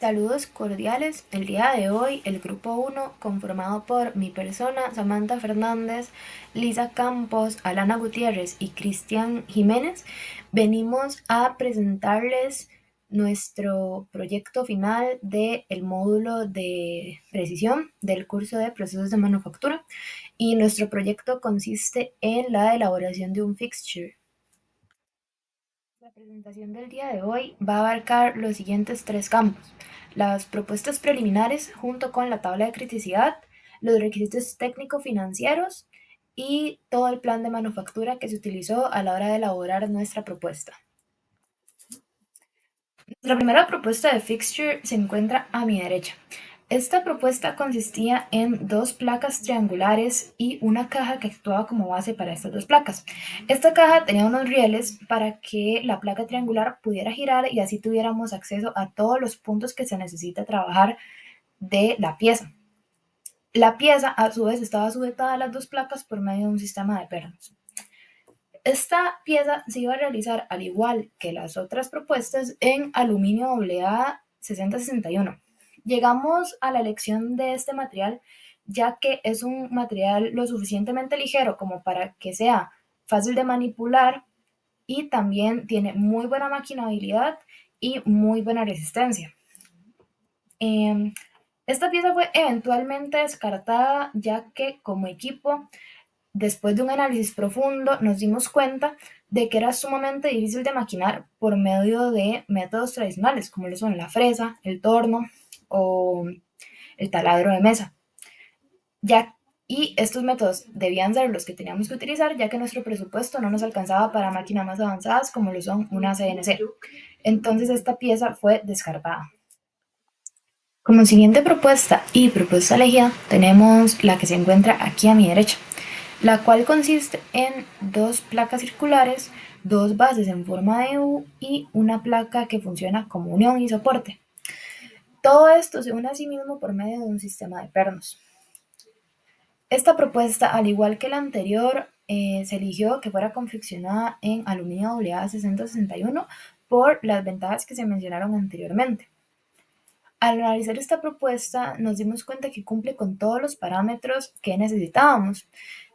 Saludos cordiales. El día de hoy, el grupo uno, conformado por mi persona, Samantha Fernández, Lisa Campos, Alana Gutiérrez y Cristian Jiménez, venimos a presentarles nuestro proyecto final del módulo de precisión del curso de procesos de manufactura, y nuestro proyecto consiste en la elaboración de un fixture. La presentación del día de hoy va a abarcar los siguientes tres campos: las propuestas preliminares junto con la tabla de criticidad, los requisitos técnico-financieros y todo el plan de manufactura que se utilizó a la hora de elaborar nuestra propuesta. Nuestra primera propuesta de fixture se encuentra a mi derecha. Esta propuesta consistía en dos placas triangulares y una caja que actuaba como base para estas dos placas. Esta caja tenía unos rieles para que la placa triangular pudiera girar y así tuviéramos acceso a todos los puntos que se necesita trabajar de la pieza. La pieza, a su vez, estaba sujetada a las dos placas por medio de un sistema de pernos. Esta pieza se iba a realizar, al igual que las otras propuestas, en aluminio AA 6061. Llegamos a la elección de este material ya que es un material lo suficientemente ligero como para que sea fácil de manipular y también tiene muy buena maquinabilidad y muy buena resistencia. Esta pieza fue eventualmente descartada ya que como equipo, después de un análisis profundo, nos dimos cuenta de que era sumamente difícil de maquinar por medio de métodos tradicionales, como lo son la fresa, el torno o el taladro de mesa. Ya, y estos métodos debían ser los que teníamos que utilizar, ya que nuestro presupuesto no nos alcanzaba para máquinas más avanzadas como lo son una CNC. Entonces esta pieza fue descartada. Como siguiente propuesta y propuesta elegida tenemos la que se encuentra aquí a mi derecha, la cual consiste en dos placas circulares, dos bases en forma de U y una placa que funciona como unión y soporte. Todo esto se une a sí mismo por medio de un sistema de pernos. Esta propuesta, al igual que la anterior, se eligió que fuera confeccionada en aluminio AA 6061 por las ventajas que se mencionaron anteriormente. Al analizar esta propuesta, nos dimos cuenta que cumple con todos los parámetros que necesitábamos.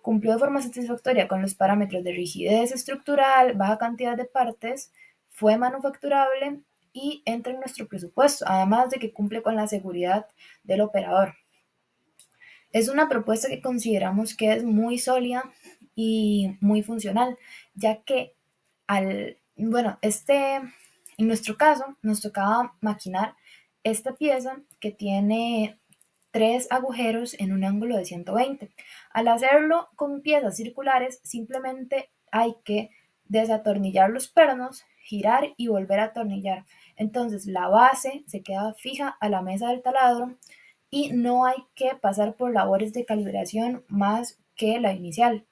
Cumplió de forma satisfactoria con los parámetros de rigidez estructural, baja cantidad de partes, fue manufacturable y entra en nuestro presupuesto, además de que cumple con la seguridad del operador. Es una propuesta que consideramos que es muy sólida y muy funcional, ya que en nuestro caso nos tocaba maquinar esta pieza que tiene tres agujeros en un ángulo de 120. Al hacerlo con piezas circulares, simplemente hay que desatornillar los pernos, girar y volver a atornillar. Entonces la base se queda fija a la mesa del taladro y no hay que pasar por labores de calibración más que la inicial.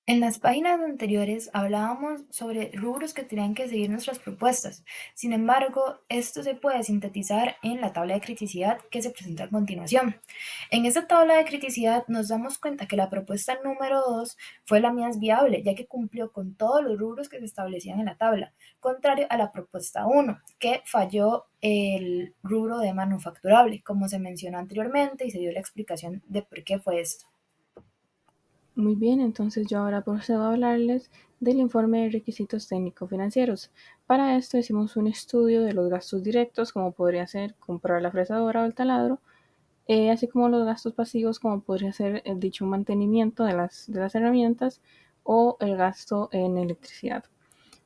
En las páginas anteriores hablábamos sobre rubros que tenían que seguir nuestras propuestas. Sin embargo, esto se puede sintetizar en la tabla de criticidad que se presenta a continuación. En esta tabla de criticidad nos damos cuenta que la propuesta número 2 fue la más viable, ya que cumplió con todos los rubros que se establecían en la tabla, contrario a la propuesta 1, que falló el rubro de manufacturable, como se mencionó anteriormente y se dio la explicación de por qué fue esto. Muy bien, entonces yo ahora procedo a hablarles del informe de requisitos técnico-financieros. Para esto hicimos un estudio de los gastos directos, como podría ser comprar la fresadora o el taladro, así como los gastos pasivos, como podría ser el dicho mantenimiento de las herramientas o el gasto en electricidad.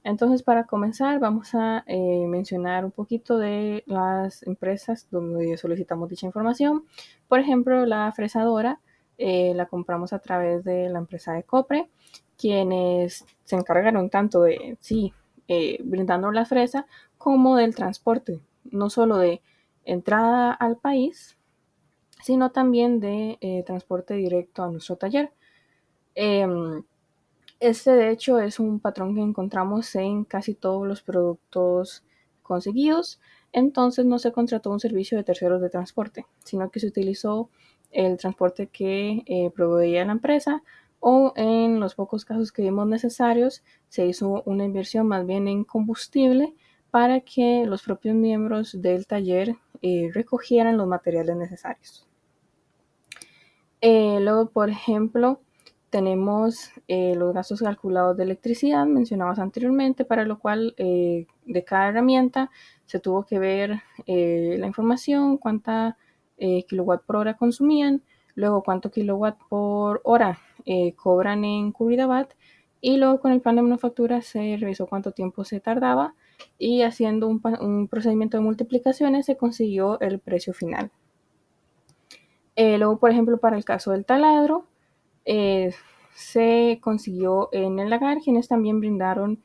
Entonces, para comenzar, vamos a mencionar un poquito de las empresas donde solicitamos dicha información. Por ejemplo, la fresadora la compramos a través de la empresa de Copre, quienes se encargaron tanto de, sí, brindando la fresa, como del transporte, no solo de entrada al país, sino también de transporte directo a nuestro taller. Este de hecho es un patrón que encontramos en casi todos los productos conseguidos, entonces no se contrató un servicio de terceros de transporte, sino que se utilizó el transporte que proveía la empresa, o en los pocos casos que vimos necesarios se hizo una inversión más bien en combustible para que los propios miembros del taller recogieran los materiales necesarios. Luego, por ejemplo, tenemos los gastos calculados de electricidad mencionados anteriormente, para lo cual de cada herramienta se tuvo que ver la información, cuánta kilowatt por hora consumían, luego cuánto kilowatt por hora cobran en Curridabat, y luego con el plan de manufactura se revisó cuánto tiempo se tardaba, y haciendo un procedimiento de multiplicaciones se consiguió el precio final. Luego, por ejemplo, para el caso del taladro, se consiguió en el lagar, quienes también brindaron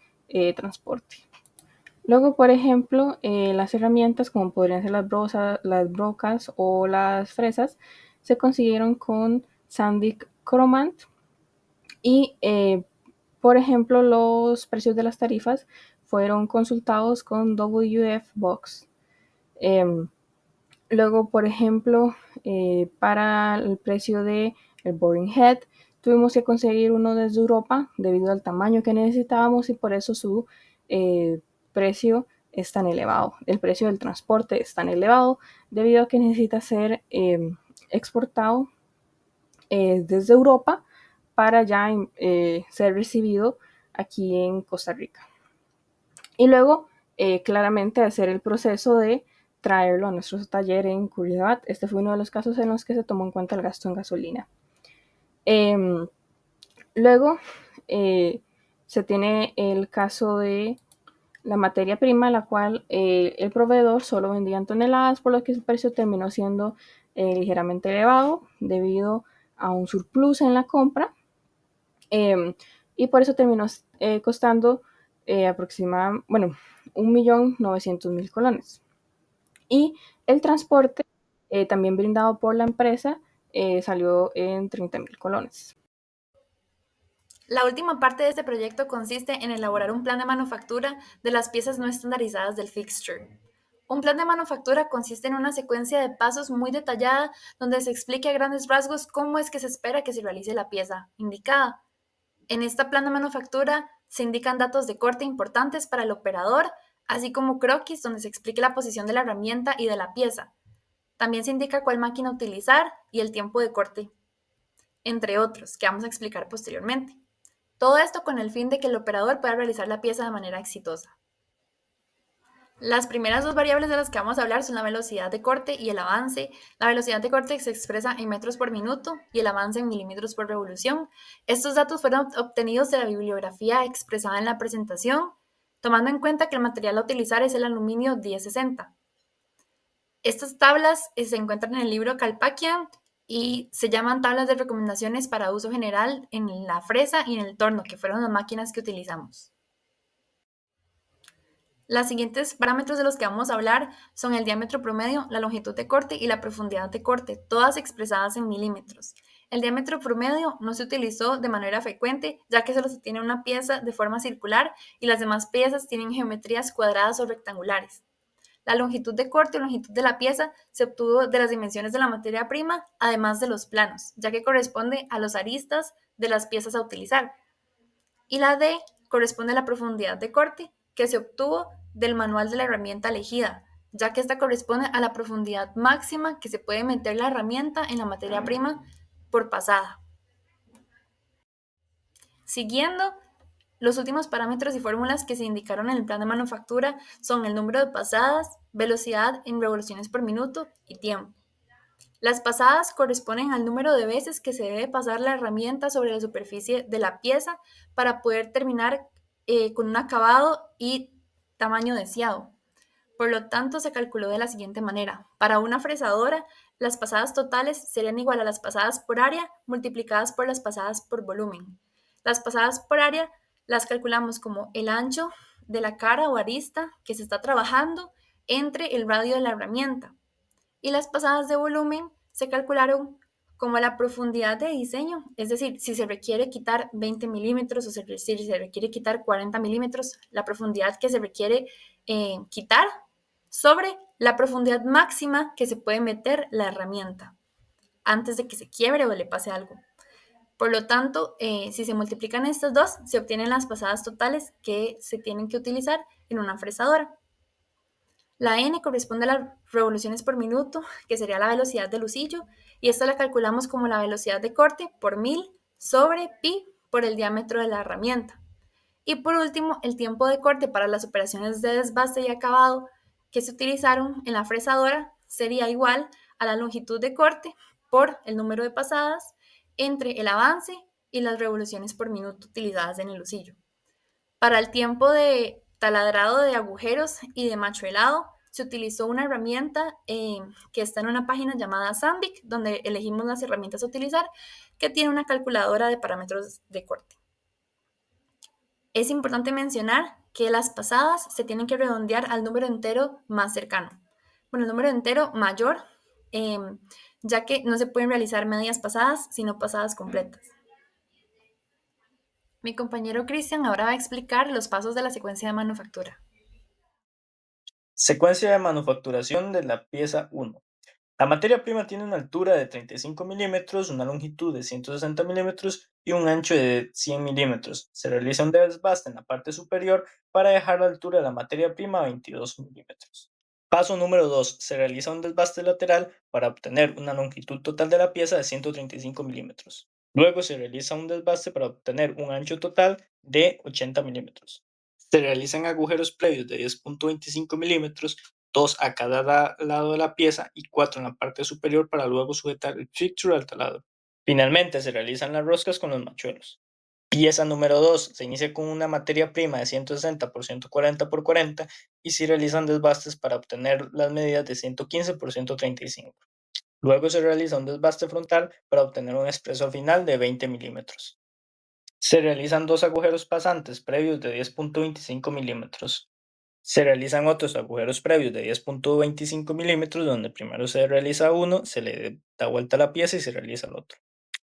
transporte. Luego, por ejemplo, las herramientas como podrían ser las brocas o las fresas se consiguieron con Sandvik Coromant, y por ejemplo los precios de las tarifas fueron consultados con WF Box. Luego, por ejemplo, para el precio de el Boring Head, tuvimos que conseguir uno desde Europa debido al tamaño que necesitábamos, y por eso su precio es tan elevado. El precio del transporte es tan elevado debido a que necesita ser exportado desde Europa para ya ser recibido aquí en Costa Rica. Y luego, claramente, hacer el proceso de traerlo a nuestro taller en Curridabat. Este fue uno de los casos en los que se tomó en cuenta el gasto en gasolina. Luego, se tiene el caso de la materia prima, la cual el proveedor solo vendía en toneladas, por lo que su precio terminó siendo ligeramente elevado debido a un surplus en la compra, y por eso terminó costando aproximadamente, 1.900.000 colones. Y el transporte, también brindado por la empresa, salió en 30.000 colones. La última parte de este proyecto consiste en elaborar un plan de manufactura de las piezas no estandarizadas del fixture. Un plan de manufactura consiste en una secuencia de pasos muy detallada donde se explique a grandes rasgos cómo es que se espera que se realice la pieza indicada. En este plan de manufactura se indican datos de corte importantes para el operador, así como croquis donde se explique la posición de la herramienta y de la pieza. También se indica cuál máquina utilizar y el tiempo de corte, entre otros, que vamos a explicar posteriormente. Todo esto con el fin de que el operador pueda realizar la pieza de manera exitosa. Las primeras dos variables de las que vamos a hablar son la velocidad de corte y el avance. La velocidad de corte se expresa en metros por minuto y el avance en milímetros por revolución. Estos datos fueron obtenidos de la bibliografía expresada en la presentación, tomando en cuenta que el material a utilizar es el aluminio 1060. Estas tablas se encuentran en el libro Calpaquian y se llaman tablas de recomendaciones para uso general en la fresa y en el torno, que fueron las máquinas que utilizamos. Los siguientes parámetros de los que vamos a hablar son el diámetro promedio, la longitud de corte y la profundidad de corte, todas expresadas en milímetros. El diámetro promedio no se utilizó de manera frecuente, ya que solo se tiene una pieza de forma circular y las demás piezas tienen geometrías cuadradas o rectangulares. La longitud de corte o longitud de la pieza se obtuvo de las dimensiones de la materia prima, además de los planos, ya que corresponde a los aristas de las piezas a utilizar. Y la D corresponde a la profundidad de corte, que se obtuvo del manual de la herramienta elegida, ya que esta corresponde a la profundidad máxima que se puede meter la herramienta en la materia prima por pasada. Siguiendo, los últimos parámetros y fórmulas que se indicaron en el plan de manufactura son el número de pasadas, velocidad en revoluciones por minuto y tiempo. Las pasadas corresponden al número de veces que se debe pasar la herramienta sobre la superficie de la pieza para poder terminar con un acabado y tamaño deseado. Por lo tanto, se calculó de la siguiente manera. Para una fresadora, las pasadas totales serían igual a las pasadas por área multiplicadas por las pasadas por volumen. Las pasadas por área las calculamos como el ancho de la cara o arista que se está trabajando entre el radio de la herramienta. Y las pasadas de volumen se calcularon como la profundidad de diseño, es decir, si se requiere quitar 20 milímetros o si se requiere quitar 40 milímetros, la profundidad que se requiere quitar sobre la profundidad máxima que se puede meter la herramienta antes de que se quiebre o le pase algo. Por lo tanto, si se multiplican estas dos, se obtienen las pasadas totales que se tienen que utilizar en una fresadora. La n corresponde a las revoluciones por minuto, que sería la velocidad del lucillo, y esta la calculamos como la velocidad de corte por 1000 sobre pi por el diámetro de la herramienta. Y por último, el tiempo de corte para las operaciones de desbaste y acabado que se utilizaron en la fresadora sería igual a la longitud de corte por el número de pasadas entre el avance y las revoluciones por minuto utilizadas en el lucillo. Para el tiempo de taladrado de agujeros y de machuelado, se utilizó una herramienta que está en una página llamada Sandvik, donde elegimos las herramientas a utilizar, que tiene una calculadora de parámetros de corte. Es importante mencionar que las pasadas se tienen que redondear al número entero más cercano. Bueno, el número entero mayor, ya que no se pueden realizar medias pasadas, sino pasadas completas. Mi compañero Cristian ahora va a explicar los pasos de la secuencia de manufactura. Secuencia de manufacturación de la pieza 1. La materia prima tiene una altura de 35 milímetros, una longitud de 160 milímetros y un ancho de 100 milímetros. Se realiza un desbaste en la parte superior para dejar la altura de la materia prima a 22 milímetros. Paso número 2. Se realiza un desbaste lateral para obtener una longitud total de la pieza de 135 milímetros. Luego se realiza un desbaste para obtener un ancho total de 80 milímetros. Se realizan agujeros previos de 10.25 milímetros, 2 a cada lado de la pieza y 4 en la parte superior para luego sujetar el fixture al taladro. Finalmente se realizan las roscas con los machuelos. Pieza número 2. Se inicia con una materia prima de 160 por 140 por 40 y se realizan desbastes para obtener las medidas de 115 por 135. Luego se realiza un desbaste frontal para obtener un espesor final de 20 milímetros. Se realizan dos agujeros pasantes previos de 10.25 milímetros. Se realizan otros agujeros previos de 10.25 milímetros donde primero se realiza uno, se le da vuelta a la pieza y se realiza el otro.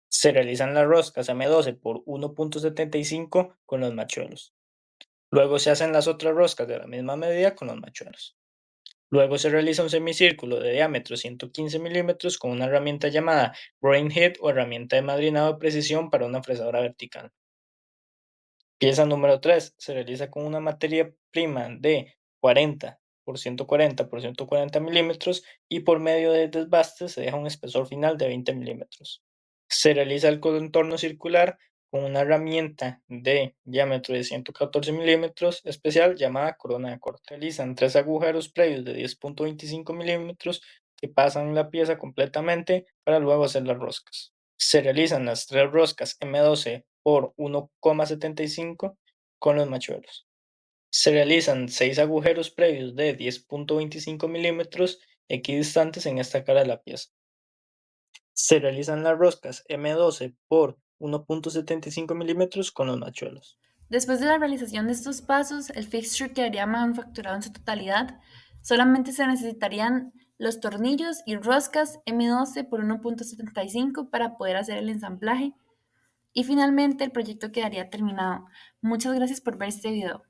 Se realizan las roscas M12 por 1.75 con los machuelos. Luego se hacen las otras roscas de la misma medida con los machuelos. Luego se realiza un semicírculo de diámetro 115 milímetros con una herramienta llamada Brain Head o herramienta de madrinado de precisión para una fresadora vertical. Pieza número 3 se realiza con una materia prima de 40 por 140 por 140 milímetros y por medio de desbaste se deja un espesor final de 20 milímetros. Se realiza el contorno circular con una herramienta de diámetro de 114 milímetros especial llamada corona de corte. Se realizan tres agujeros previos de 10.25 milímetros que pasan la pieza completamente para luego hacer las roscas. Se realizan las tres roscas M12 por 1,75 con los machuelos. Se realizan 6 agujeros previos de 10.25 milímetros equidistantes en esta cara de la pieza. Se realizan las roscas M12 por 1.75 milímetros con los machuelos. Después de la realización de estos pasos, el fixture quedaría manufacturado en su totalidad. Solamente se necesitarían los tornillos y roscas M12 por 1.75 para poder hacer el ensamblaje. Y finalmente el proyecto quedaría terminado. Muchas gracias por ver este video.